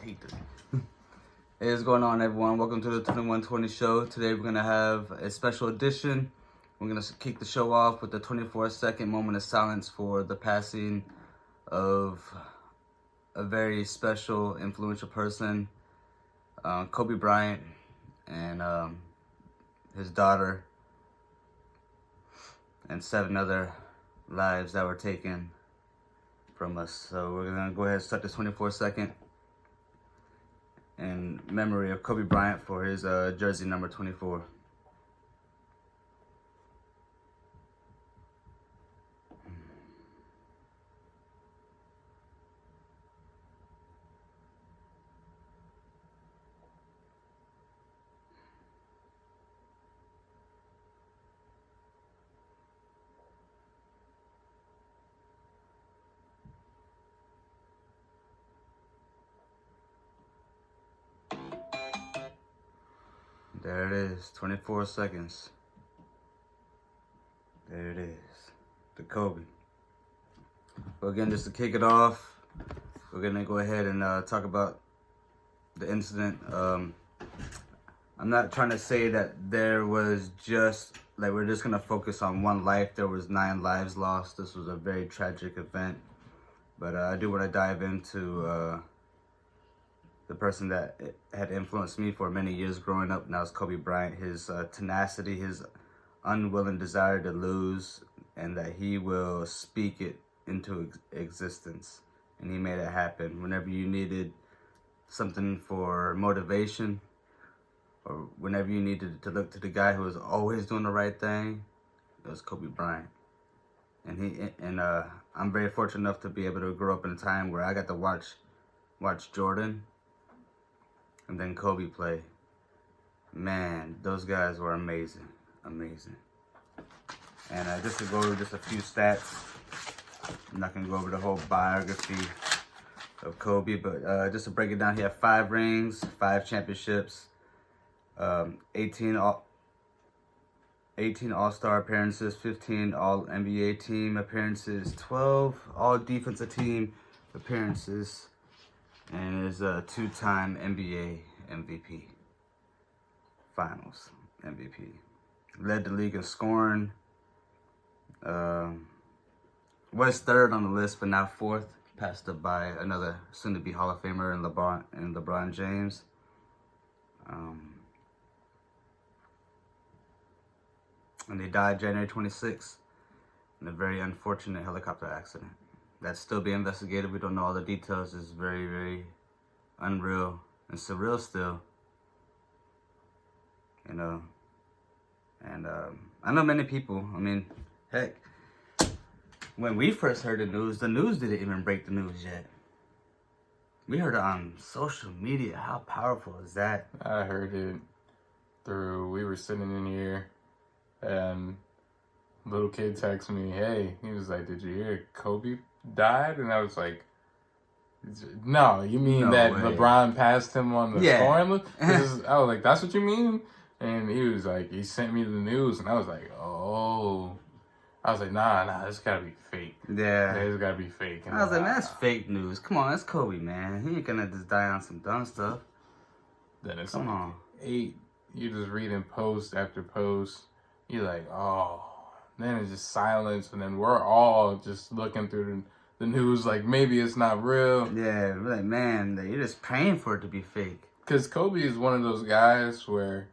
hate this. Hey, what's going on, everyone? Welcome to the 2120 show. Today we're going to have a special edition. We're going to kick the show off with the 24-second moment of silence for the passing of a very special, influential person, Kobe Bryant, and his daughter, and 7 other lives that were taken from us. So we're going to go ahead and start this 24-second in memory of Kobe Bryant for his jersey number 24. There it is, 24 seconds. There it is, the Kobe. Well, again, just to kick it off, we're gonna go ahead and talk about the incident. I'm not trying to say that there was just, like, we're just gonna focus on one life. There was 9 lives lost. This was a very tragic event. But I do want to dive into the person that had influenced me for many years growing up, and that was Kobe Bryant. His tenacity, his unwilling desire to lose, and that he will speak it into existence. And he made it happen. Whenever you needed something for motivation, or whenever you needed to look to the guy who was always doing the right thing, it was Kobe Bryant. And I'm very fortunate enough to be able to grow up in a time where I got to watch Jordan and then Kobe play. Man, those guys were amazing. Amazing. And just to go over just a few stats, I'm not going to go over the whole biography of Kobe, but just to break it down, he had 5 rings, 5 championships, 18 All-Star appearances, 15 All-NBA team appearances, 12 All-Defensive team appearances, and is a 2-time NBA MVP. Finals MVP. Led the league in scoring. Was 3rd on the list, but now 4th. Passed up by another soon-to-be Hall of Famer in LeBron James. And they died January 26th in a very unfortunate helicopter accident. That's still being investigated. We don't know all the details. It's very, very unreal and surreal still. You know. And I know many people, I mean, heck, when we first heard the news didn't even break the news yet. We heard it on social media. How powerful is that? I heard it we were sitting in here, and little kid texted me, hey, he was like, did you hear Kobe died? And I was like, no, you mean no that way. LeBron passed him on the scoring list? I was like, that's what you mean? And he was like, he sent me the news, and I was like, oh. I was like, nah, this gotta be fake. Yeah. This gotta be fake. And I was like, man, that's fake news. Come on, that's Kobe, man. He ain't gonna just die on some dumb stuff. Then it's Come on. 8, you're just reading post after post. You're like, oh. Then it's just silence, and then we're all just looking through the news like maybe it's not real. Yeah, we're like, man, you're just praying for it to be fake. Because Kobe is one of those guys where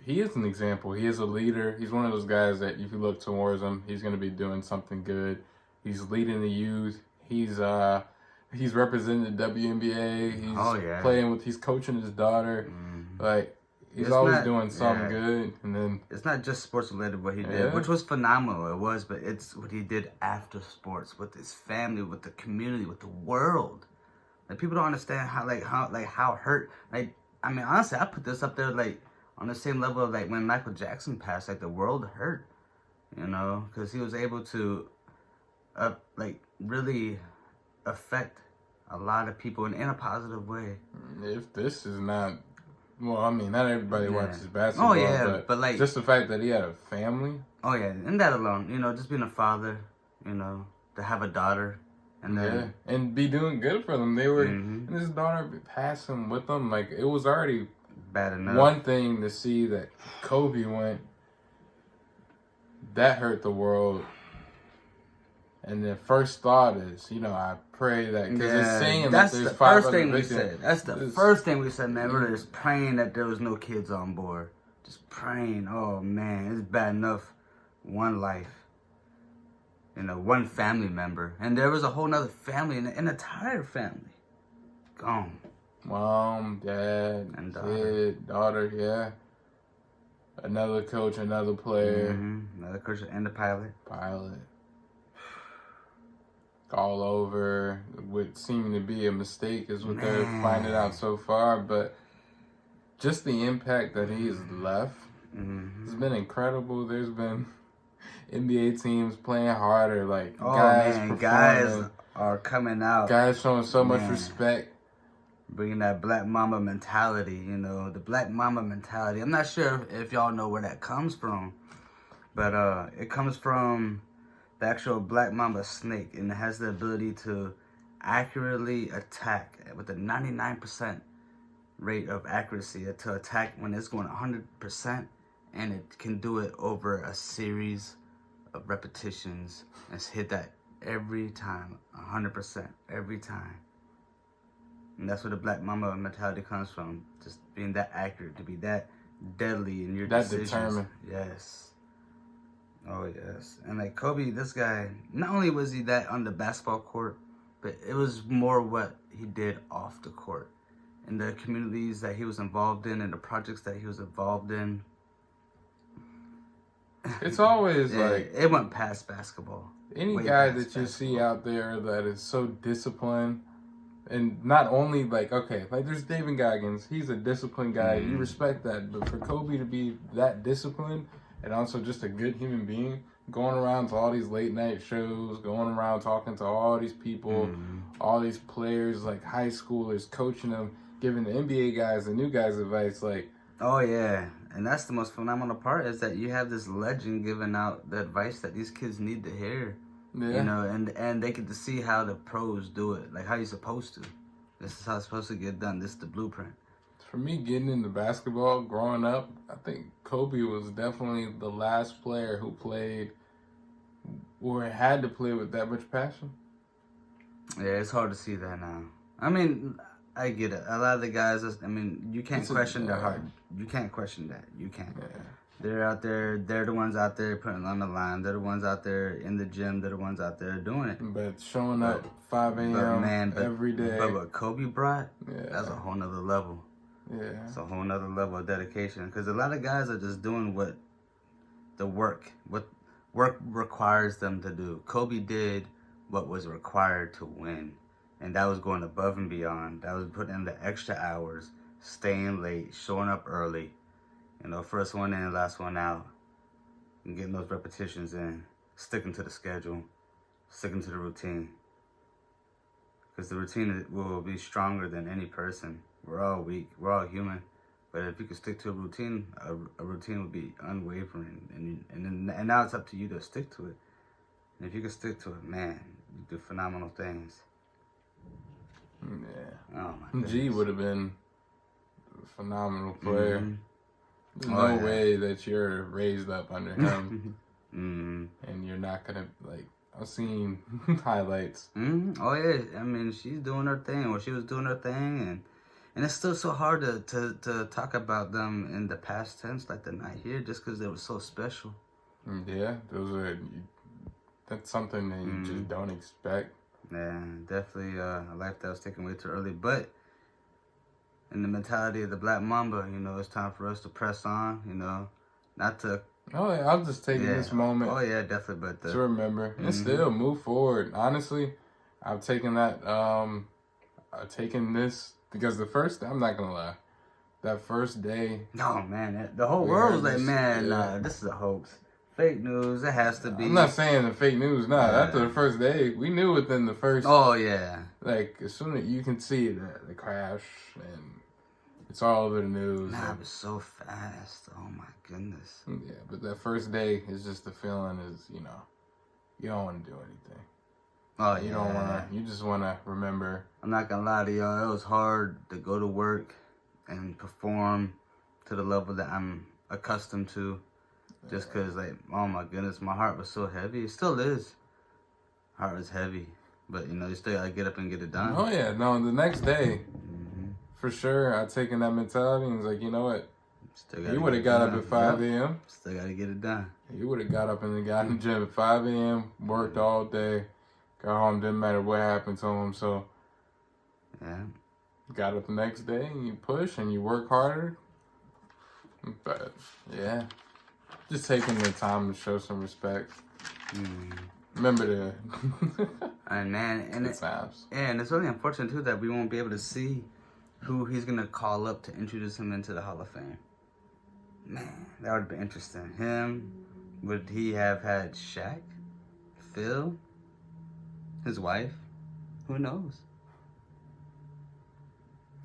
he is an example. He is a leader. He's one of those guys that if you look towards him, he's going to be doing something good. He's leading the youth. He's representing the WNBA. He's coaching his daughter. Mm-hmm. Like, he's always doing something good. And then it's not just sports related what he did, which was phenomenal. It was, but it's what he did after sports, with his family, with the community, with the world. Like, people don't understand how hurt. Like, I mean, honestly, I put this up there like on the same level of like when Michael Jackson passed. Like, the world hurt, you know, because he was able to like really affect a lot of people in a positive way. If this is not, well, I mean, not everybody watches basketball. Oh yeah, but like just the fact that he had a family. Oh yeah, and that alone, you know, just being a father, you know, to have a daughter, And then, and be doing good for them. They were, mm-hmm. and his daughter passing with them. Like, it was already Bad enough. one thing to see that Kobe went. That hurt the world. And the first thought is, I pray that, because it's saying that's that there's the 5 first other thing we victims. said. That's the first thing we said, man. We're just praying that there was no kids on board. Just praying. Oh man, it's bad enough. One life. One family member. And there was a whole nother family, an entire family. Gone. Mom, dad, and kid, daughter, yeah. Another coach, another player. Mm-hmm. Another coach and the pilot. All over. What seemed to be a mistake is what they're finding out so far. But just the impact that he's left has been incredible. There's been NBA teams playing harder. Like, guys are coming out. Guys showing so much respect. Bringing that Black Mamba mentality, the Black Mamba mentality. I'm not sure if y'all know where that comes from, but it comes from the actual Black Mamba snake, and it has the ability to accurately attack with a 99% rate of accuracy to attack when it's going 100%, and it can do it over a series of repetitions and hit that every time, 100% every time. And that's where the Black Mamba mentality comes from. Just being that accurate, to be that deadly in your decisions. Determined. Yes. Oh, yes. And like Kobe, this guy, not only was he that on the basketball court, but it was more what he did off the court. In the communities that he was involved in and the projects that he was involved in. It's always it went past basketball. Any guy that you see out there that is so disciplined. And not only, there's David Goggins. He's a disciplined guy. You respect that. But for Kobe to be that disciplined and also just a good human being, going around to all these late-night shows, going around talking to all these people, all these players, like high schoolers, coaching them, giving the NBA guys, the new guys advice, Oh, yeah. And that's the most phenomenal part, is that you have this legend giving out the advice that these kids need to hear. Yeah. And they get to see how the pros do it, like how you're supposed to. This is how it's supposed to get done. This is the blueprint. For me, getting into basketball, growing up, I think Kobe was definitely the last player who played or had to play with that much passion. Yeah, it's hard to see that now. I mean, I get it. A lot of the guys, you can't question their heart. You can't question that. You can't. Yeah. They're out there. They're the ones out there putting it on the line. They're the ones out there in the gym. They're the ones out there doing it. But showing up 5 a.m. every day. But what Kobe brought, that's a whole nother level. Yeah. It's a whole nother level of dedication. Because a lot of guys are just doing what work requires them to do. Kobe did what was required to win. And that was going above and beyond. That was putting in the extra hours, staying late, showing up early. First one in, last one out. And getting those repetitions in. Sticking to the schedule. Sticking to the routine. Because the routine will be stronger than any person. We're all weak. We're all human. But if you can stick to a routine will be unwavering. And now it's up to you to stick to it. And if you can stick to it, man, you do phenomenal things. Yeah. Oh, my goodness. G would have been a phenomenal player. There's no way that you're raised up under him and you're not going to, I've seen highlights. Oh, yeah. She's doing her thing, or she was doing her thing, and it's still so hard to talk about them in the past tense, like they're not here, just because they were so special. Yeah, that's something that you just don't expect. Yeah, definitely a life that was taken way too early, but in the mentality of the Black Mamba, it's time for us to press on, not to... Oh, yeah, I'm just taking this moment. Oh, yeah, definitely, but... to remember and still move forward. Honestly, I've taken that, I've taken this, because I'm not going to lie, that first day... Oh, man, the whole world was like, man, this is a hoax. Fake news, it has to be. I'm not saying the fake news, after the first day, we knew within the first... Oh, yeah. As soon as you can see the crash, and it's all over the news. It was so fast. Oh, my goodness. Yeah, but that first day is just the feeling is, you don't want to do anything. Oh You yeah. don't wanna. You just wanna remember. I'm not gonna lie to y'all. It was hard to go to work and perform to the level that I'm accustomed to. Just cause, like, oh my goodness, my heart was so heavy. It still is. Heart was heavy, but you know, you still gotta get up and get it done. Oh yeah, no. The next day, Mm-hmm. for sure, I taken that mentality and was like, you know what? Still He gotta would get have it got up done. at 5 Yep. a.m. Still gotta get it done. He would have got up and got in the gym at 5 a.m. Worked all day, got home. Didn't matter what happened to him. So Yeah. got up the next day and you push and you work harder. But yeah, just taking the time to show some respect. Mm. Remember the And man, and good times. and it's really unfortunate too that we won't be able to see who he's gonna call up to introduce him into the Hall of Fame. Man, that would have been interesting. Him, would he have had Shaq, Phil, his wife? Who knows?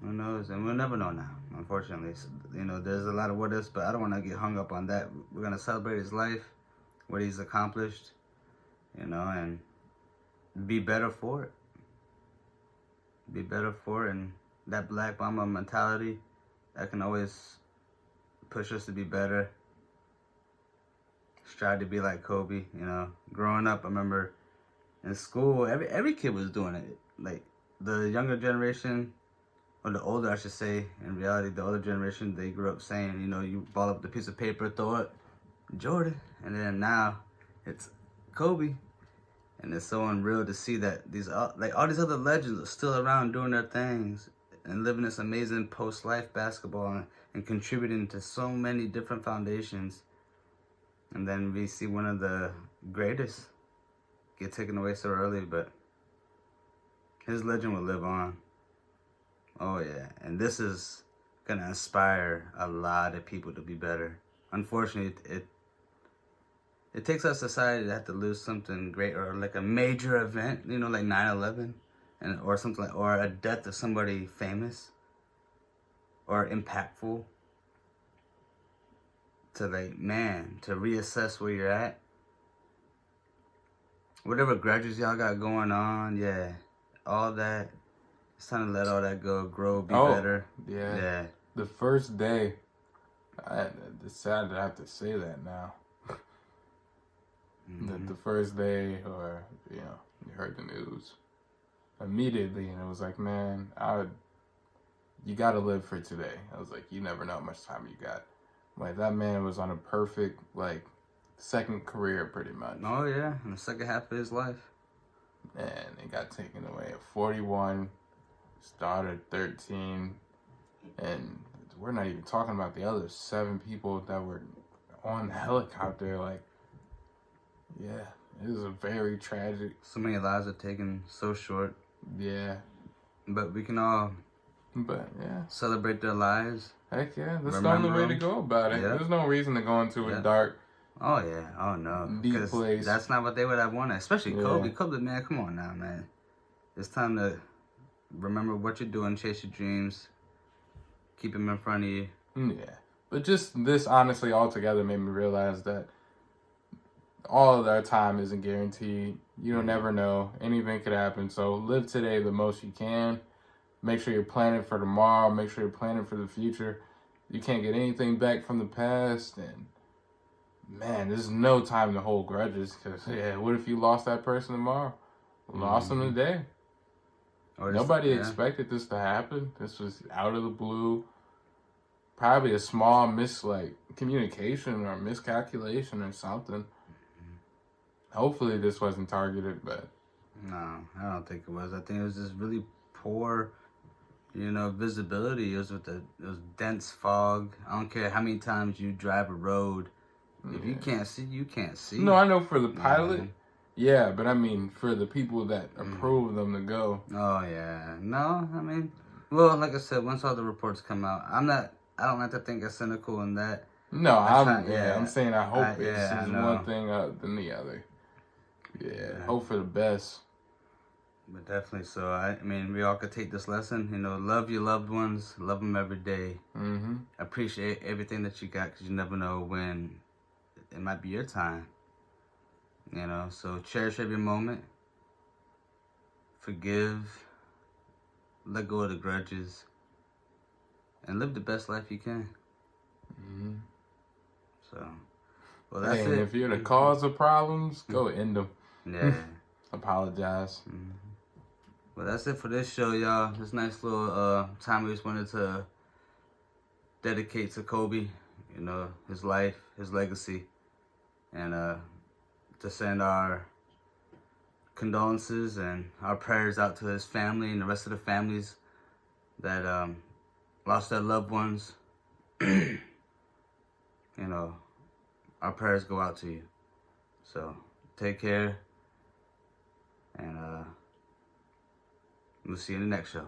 Who knows? And we'll never know now, unfortunately. So, you know, there's a lot of what ifs, but I don't want to get hung up on that. We're gonna celebrate his life, what he's accomplished, you know, and be better for it. Be better for it, and that Black Mamba mentality, that can always push us to be better. Strive to be like Kobe, you know. Growing up, I remember in school, every kid was doing it. Like the younger generation, or the older, I should say. In reality, the older generation, they grew up saying, you know, you ball up the piece of paper, throw it, Jordan, and then now it's Kobe. And it's so unreal to see that these like all these other legends are still around doing their things and living this amazing post-life basketball and contributing to so many different foundations. And then we see one of the greatest get taken away so early, but his legend will live on. Oh yeah, and this is gonna inspire a lot of people to be better. Unfortunately, it takes our society to have to lose something great or like a major event, you know, like 9/11, and or something like, or a death of somebody famous or impactful, to like, man, to reassess where you're at. Whatever grudges y'all got going on, yeah, all that. It's time to let all that go, grow, be better. Yeah. Yeah. The first day, it's sad to have to say that now. Mm-hmm. The first day, or you know, you heard the news immediately, and it was like, man, you got to live for today. I was like, you never know how much time you got. Like that man was on a perfect like second career, pretty much. Oh yeah, in the second half of his life. And it got taken away at 41. Started 13, and we're not even talking about the other 7 people that were on the helicopter. Like, yeah, it was a very tragic. So many lives are taken so short. Yeah. But we can all celebrate their lives. Heck yeah, that's the only way to go about it. There's no reason to go into a dark. Oh yeah, oh no, deep place. That's not what they would have wanted. Especially Kobe. Kobe, man, come on now, man. It's time to remember what you're doing, chase your dreams, keep them in front of you. Yeah, but just this honestly altogether made me realize that all of our time isn't guaranteed. You don't never know. Anything could happen. So live today the most you can. Make sure you're planning for tomorrow. Make sure you're planning for the future. You can't get anything back from the past. And man, there's no time to hold grudges. Because, what if you lost that person tomorrow? Lost them today. Nobody expected this to happen. This was out of the blue. Probably a small communication or miscalculation or something. Hopefully this wasn't targeted, but no, I don't think it was. I think it was just really poor, visibility. It was dense fog. I don't care how many times you drive a road. If you can't see, you can't see. No, I know for the pilot. Yeah, but I mean for the people that approve them to go. Oh yeah. No, I mean, well, like I said, once all the reports come out, I don't like to think it's cynical in that. No, I'm saying I hope it's one thing than the other. Yeah, hope for the best. But definitely so. I mean, we all could take this lesson. Love your loved ones. Love them every day. Mm-hmm. Appreciate everything that you got, because you never know when it might be your time. So cherish every moment. forgive, let go of the grudges, and live the best life you can. Mm-hmm. So, well, that's and it. if you're the cause of problems, go end them. Yeah. Apologize. Mm-hmm. Well, that's it for this show, y'all. This nice little time we just wanted to dedicate to Kobe, you know, his life, his legacy, and to send our condolences and our prayers out to his family and the rest of the families that lost their loved ones. You know, our prayers go out to you. So take care, and we'll see you in the next show.